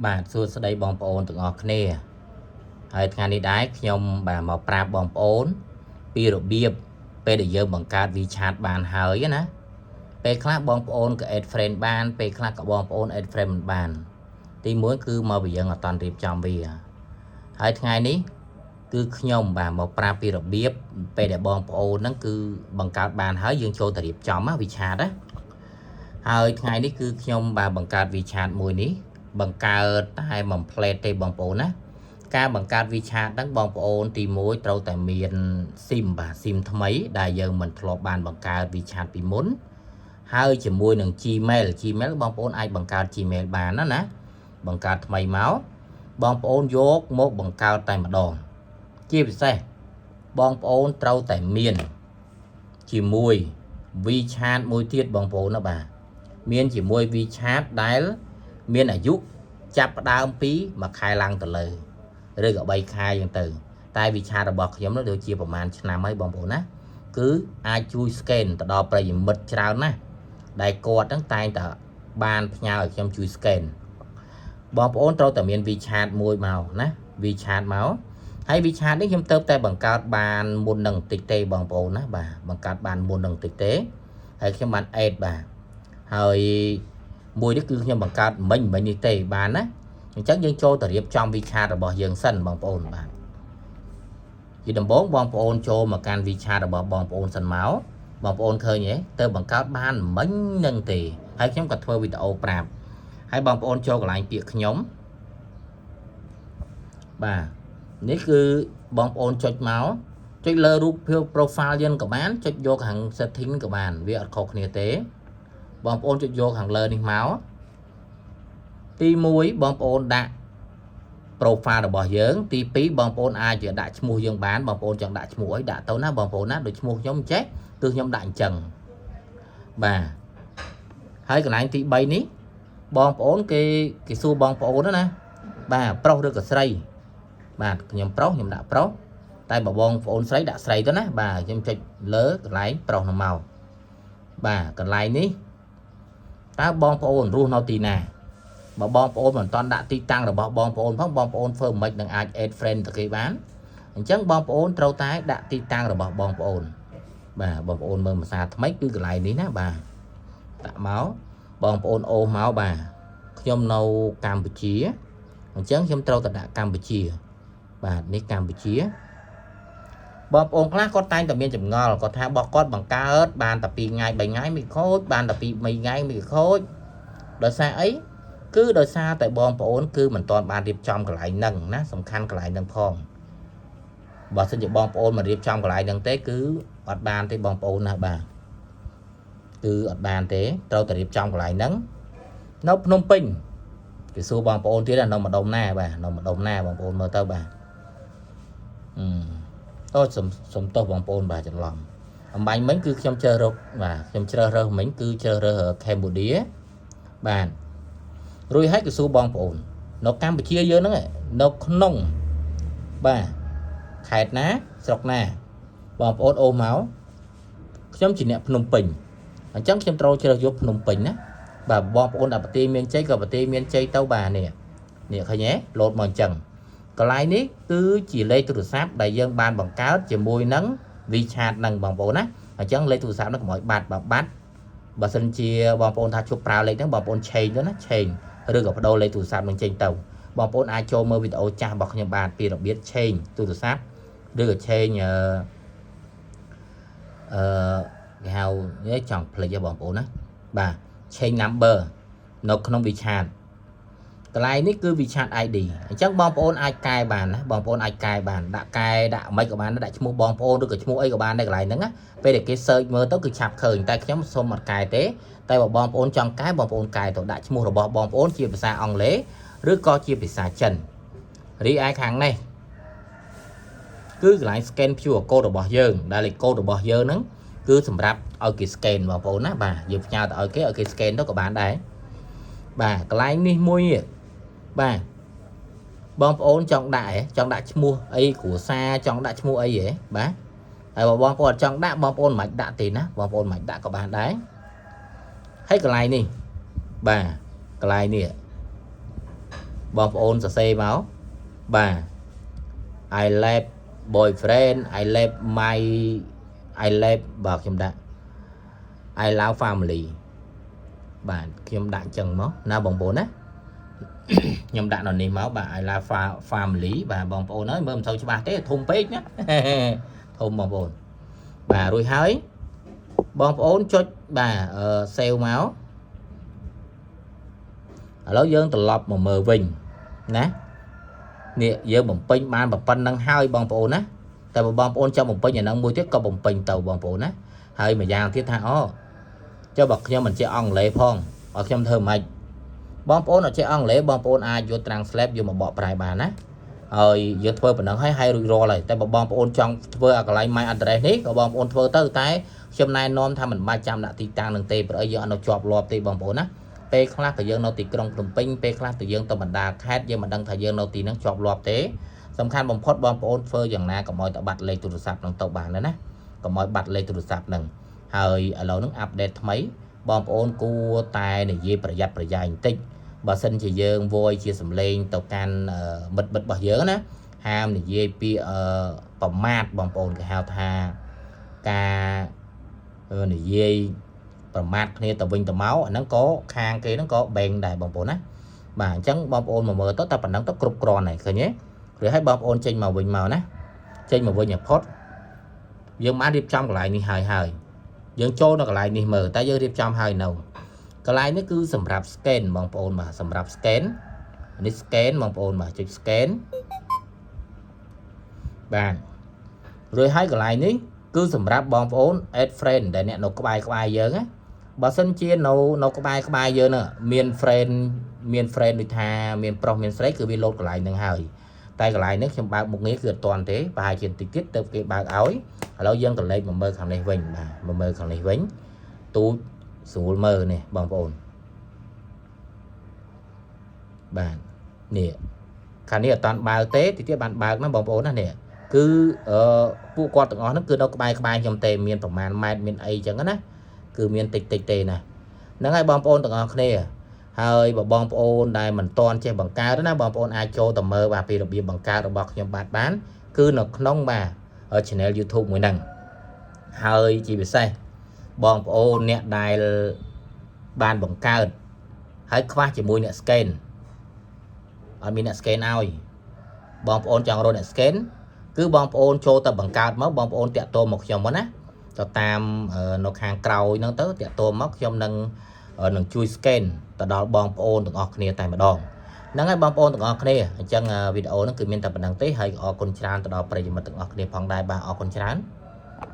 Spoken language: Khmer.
បាទសួស្តីបងប្អូនទាំងអស់គ្នាហើយថ្ងៃនេះដែរខ្ញុំបាទមកប្រាប់បងប្អូនពីរបៀបពេលដែលយើងបង្កើត WeChat បានហើយណាពេលខ្លះបងប្អូនក៏ add friend បានពេលខ្លះក៏បងប្អូន add friend មិនបានទីមួយគឺមកពីយើងអត់តាន់រៀបចំវាហើយថ្ងៃនេះគឺខ្ញុំបាទមកប្រាប់ពីរបៀបពេលដែលបងប្អូនហ្នឹងគឺបង្កើតបានហើយយើងចូលទៅរៀបចំណា WeChat ណាហើយថ្ងៃនេះគឺខ្ញុំបាទបង្កើត WeChat មួយនេះបង្កើតតែបំផ្លែតទេបងប្អូនណាការបង្កើត WeChat ហ្នឹងបងប្អូនទី1ត្រូវតែមាន SIM បាទ SIM ថ្មីដែលយើងមិនធ្លាប់បានបង្កើត WeChat ពីមុនហើយជាមួយនឹង Gmail បងប្អូនអាចបង្កើត Gmail បានណាបង្កើតថ្មីមកបងប្អូនយកមកបង្កើតតែម្ដងជាពិសេសបងប្អូនត្រូវតែមានជាមួយ WeChat មួយទៀតបងប្អូនណាបាទមានជាមួយ WeChat ដែលមានអាយុចាប់ផ្ដើមពី1ខែឡើងទៅលើឬក៏3ខែអញ្ចឹងទៅតែ WeChat របស់ខ្ញុំនោះដូចជាប្រហែលឆ្នាំហើយបងប្អូនណាគឺអាចជួយ scan ទៅដល់ប្រិយមិត្តច្រើនណាស់ដែលគាត់ហ្នឹងតែងតែបានផ្ញើឲ្យខ្ញុំជួយ scan បងប្អូនត្រូវតែមាន WeChat មួយមកណា WeChat មកហើយ WeChat នេះខ្ញុំទៅតែបង្កើតបានមុននឹងបន្តិចទេបងប្អូនណាបាទបង្កើតបានមុននឹងបន្តិចទេហើយខ្ញុំបាន add បាទហើយមួយនេះគឺខ្ញុំបង្កើតមិញនេះទេបានណាអញ្ចឹងយើងចូលទៅរៀបចំ WeChat របស់យើងសិនបងប្អូនបាទជាដំបូងបងប្អូនចូលមកកាន់ WeChat របស់បងប្អូនសិនមកបងប្អូនឃើញទេទៅបង្កើតបានមិញនឹងទេហើយខ្ញុំក៏ធ្វើវីដេអូប្រាប់ហើយបងប្អូនចូលកន្លែងពាក្យខ្ញុំបាទនេះគឺបងប្អូនចុចមកចុចលើរូបភាព profile យើងក៏បានចុចយកខាង setting ក៏បានវាអត់ខុសគ្នាទេបងប្អូនចុចយកខាងលើនេះមកទី1បងប្អូនដាក់ profile របស់យើងទី2បងប្អូនអាចដាក់ឈ្មោះយើងបានបងប្អូនចង់ដាក់ឈ្មោះអីដាក់ទៅណាបងប្អូនណាដូចឈ្មោះខ្ញុំចេះគឺខ្ញុំដាក់អញ្ចឹងបាទហើយកន្លែងទី3នេះបងប្អូនគេសួរបងប្អូនណាបាទប្រុសឬក៏ស្រីបាទខ្ញុំប្រុសខ្ញុំដាក់ប្រុសតែបើបងប្អូនស្រីដាក់ស្រីទៅណាបាទខ្ញុំចុចលើកន្លែងប្រុសនោះមកបាទកន្លែងនេះតើបងប្អូនរស់នៅទីណាបើបងប្អូនមិនតាន់ដាក់ទីតាំងរបស់បងប្អូនផងបងប្អូនធ្វើមិននឹងអាច add friend ទៅគេបានអញ្ចឹងបងប្អូនត្រូវតែដាក់ទីតាំងរបស់បងប្អូនបាទបងប្អូនមើលភាសាថ្មីគឺកន្លែងនេះណាបាទដាក់មកបងប្អូនអូសមកបាទខ្ញុំនៅកម្ពុជាអញ្ចឹងខ្ញុំត្រូវតែដាក់កម្ពុជាបាទនេះកម្ពុជាបងប្អូនខ្លះគាត់តែងតែមានចម្ងល់គាត់ថាបោះគាត់បង្កើតបានតែ2ថ្ងៃ3ថ្ងៃមិនខូចបានតែ2 3ថ្ងៃមិនខូចដោយសារអីគឺដោយសារតែបងប្អូនគឺមិនទាន់បានរៀបចំកន្លែងហ្នឹងណាសំខាន់កន្លែងហ្នឹងផងបើសិនជាបងប្អូនមករៀបចំកន្លែងហ្នឹងទេគឺអត់បានទេបងប្អូនណាបាទគឺអត់បានទេត្រូវតែរៀបចំកន្លែងហ្នឹងនៅភ្នំពេញគេសួរបងប្អូនទៀតនៅម្ដុំណាបាទនៅម្ដុំណាបងប្អូនមើលទៅបាទអូសុំទោសបងប្អូនបាទច្រឡំអំបញ្ញមិញគឺខ្ញុំជ្រើសរើសបាទខ្ញុំជ្រើសរើសមិញគឺជ្រើសរើស Cambodia បាទរួចហើយគឺសួរបងប្អូននៅកម្ពុជាយើងហ្នឹងនៅក្នុងបាទខេត្តណាស្រុកណាបងប្អូនអូសមកខ្ញុំជាអ្នកភ្នំពេញអញ្ចឹងខ្ញុំត្រូវជ្រើសយកភ្នំពេញណាបាទបងប្អូនអាប្រទេសមានជ័យក៏ប្រទេសមានជ័យទៅបាទនេះឃើញទេលោតមកអញ្ចឹងកន្លែងនេះគឺជាលេខទូរស័ព្ទដែលយើងបានបង្កើតជាមួយនឹង WeChat ហ្នឹងបងប្អូនណាអញ្ចឹងលេខទូរស័ព្ទហ្នឹងកុំឲ្យបាត់បើសិនជាបងប្អូនថាជប់ប្រើលេខហ្នឹងបងប្អូនឆេងទៅណាឆេងឬក៏បដូរលេខទូរស័ព្ទនឹងចេញទៅបងប្អូនអាចចូលមើលវីដេអូចាស់របស់ខ្ញុំបានពីរបៀបឆេងទូរស័ព្ទឬក៏ឆេងគេហៅចង់ភ្លេចបងប្អូនណាបាទឆេង number នៅក្នុង WeChat កន្លែងនេះគឺ WeChat ID អញ្ចឹងបងប្អូនអាចកែបានណាបងប្អូនអាចកែបានដាក់មិនក៏បានដាក់ឈ្មោះបងប្អូនឬក៏ឈ្មោះអីក៏បានដែរកន្លែងហ្នឹងណាពេលដែលគេ search មើលទៅគឺឆាប់ឃើញតែខ្ញុំសូមអត់កែទេតែបើបងប្អូនចង់កែបងប្អូនកែទៅដាក់ឈ្មោះរបស់បងប្អូនជាភាសាអង់គ្លេសឬក៏ជាភាសាចិនរីឯខាងនេះគឺកន្លែង scan QR code របស់យើងដែលលេខកូដរបស់យើងហ្នឹងគឺសម្រាប់ឲ្យគេ scan បងប្អូនណាបាទយើងផ្ញើទៅឲ្យគេ scan ទៅក៏បានដែរបាទកន្លែងនេះមួយបាទបងប្អូនចង់ដាក់ឈ្មោះអីគ្រួសារចង់ដាក់ឈ្មោះអីហ៎បាទហើយបើបងប្អូនអត់ចង់ដាក់បងប្អូនមិនដាក់ទេណាបងប្អូនមិនដាក់ក៏បានដែរហើយកន្លែងនេះបាទកន្លែងនេះ bong ôn sẽ máu bà I left boyfriend I left I left bàខ្ញុំដាក់ I love family បាទខ្ញុំដាក់ចឹងមកណាបងប្អូនណាខ្ញុំដាក់នៅនេះមកបាទ I love family បាទបងប្អូនអើយមើលមិនសូវច្បាស់ទេធំពេកណាធំបងប្អូនបាទរួចហើយបងប្អូនចុចបាទsave មកឥឡូវយើងត្រឡប់មកមើលវិញណានេះយើងបំពេញបានប៉ុណ្្នឹងហើយបងប្អូនណាតែបើបងប្អូនចង់បំពេញអាហ្នឹងមួយទៀតក៏បំពេញទៅបងប្អូនណាហើយម្យ៉ាងទៀតថាអូចុះបើខ្ញុំមិនចេះអង់គ្លេសផងឲ្យខ្ញុំធ្វើម៉េចបងប្អូនអត់ចេះអង់គ្លេសបងប្អូនអាចយក translate យកមកបកប្រែបានណាហើយយើងធ្វើប៉ុណ្ណឹងហើយរួចរាល់ហើយតែបើបងប្អូនចង់ធ្វើឲ្យកន្លែង my address នេះក៏បងប្អូនធ្វើទៅតែខ្ញុំណែនាំថាមិនបាច់ចាំដាក់ទីតាំងនឹងទេព្រោះយើងអត់នៅជាប់លាប់ទេបងប្អូនណាពេលខ្លះក៏យើងនៅទីក្រុងភ្នំពេញពេលខ្លះទៅយើងទៅបណ្ដាខេត្តយើងមិនដឹងថាយើងនៅទីហ្នឹងជាប់លាប់ទេសំខាន់បំផុតបងប្អូនធ្វើយ៉ាងណាកុំឲ្យទៅបាត់លេខទូរស័ព្ទនឹងទៅបានណាកុំឲ្យបាត់លេខទូរស័ព្ទនឹងហើយឥឡូវហ្នឹងអាប់ដេតថ្មីបងប្អូនគួរតែនិយាយប្រយ័ត្នប្រយែងបន្តិចបើសិនជាយើងវយជាសំឡេងទៅកាន់មិត្តរបស់យើងណាហាមនិយាយពីប្រមាថបងប្អូនគេហៅថាការនិយាយប្រមាថគ្នាទៅវិញទៅមកអាហ្នឹងក៏ខាងគេហ្នឹងក៏បែងដែរបងប្អូនណាបាទអញ្ចឹងបងប្អូនមកមើលទៅតែប៉ុណ្ណឹងទៅគ្រប់គ្រាន់ហើយឃើញទេឬឲ្យបងប្អូនចេញមកវិញមកណាចេញមកវិញឲ្យផុតយើងបានរៀបចំកន្លែងនេះហើយយើងចូលនៅកន្លែងនេះមើលតែយើងរៀបចំហើយនៅកន្លែងនេះគឺសម្រាប់ scan បងប្អូនបាទសម្រាប់ scan នេះ scan បងប្អូនបាទចុច scan បាទរួចហើយកន្លែងនេះគឺសម្រាប់បងប្អូន add friend ដែលអ្នកនៅក្បែរយើងណាបើសិនជានៅក្បែរយើងហ្នឹងមាន friend ដូចថាមានប្រុសមានស្រីគឺវាលោតកន្លែងហ្នឹងហើយតែកន្លែងនេះខ្ញុំបើកមុខងារគឺអត់ទាន់ទេប្រហែលជាតិចទៀតទៅគេបើកឲ្យឥឡូវយើងក៏លេខមកមើលខាងនេះវិញបាទមកមើលខាងនេះវិញទូចស្រួលមើលនេះបងប្អូនបាទនេះខាងនេះអត់តាន់បើកទេតិចទៀតបានបើកណាបងប្អូនណានេះគឺពួកគាត់ទាំងអស់ហ្នឹងគឺនៅក្បែរខ្ញុំទេមានប្រមាណម៉ែត្រមានអីចឹងណាគឺមានតិចទេណាហ្នឹងហើយបងប្អូនទាំងអស់គ្នាហើយបើបងប្អូនដែលមិនទាន់ចេះបង្កើតណាបងប្អូនអាចចូលទៅមើលបាទពីរបៀបបង្កើតរបស់ខ្ញុំបានគឺនៅក្នុងបាទ channel YouTube មួយហ្នឹងហើយជាពិសេសបងប្អូនអ្នកដែលបានបង្កើតហើយខ្វះជាមួយអ្នក scan អត់មានអ្នក scan ឲ្យបងប្អូនចង់រកអ្នក scan គឺបងប្អូនចូលទៅបង្កើតមកបងប្អូនតាក់ទងមកខ្ញុំមកណាទៅតាមនៅខាងក្រោយហ្នឹងទៅតាក់ទងមកខ្ញុំនឹងជួយ scan ទៅដល់បងប្អូនទាំងអស់គ្នាតែម្ដងហ្នឹងហើយបងប្អូនទាំងអស់គ្នាអញ្ចឹងវីដេអូហ្នឹងគឺមានតែប៉ុណ្្នឹងទេហើយអរគុណច្រើនទៅដល់ប្រិយមិត្តទាំងអស់គ្នាផងដែរបាទអរគុណច្រើន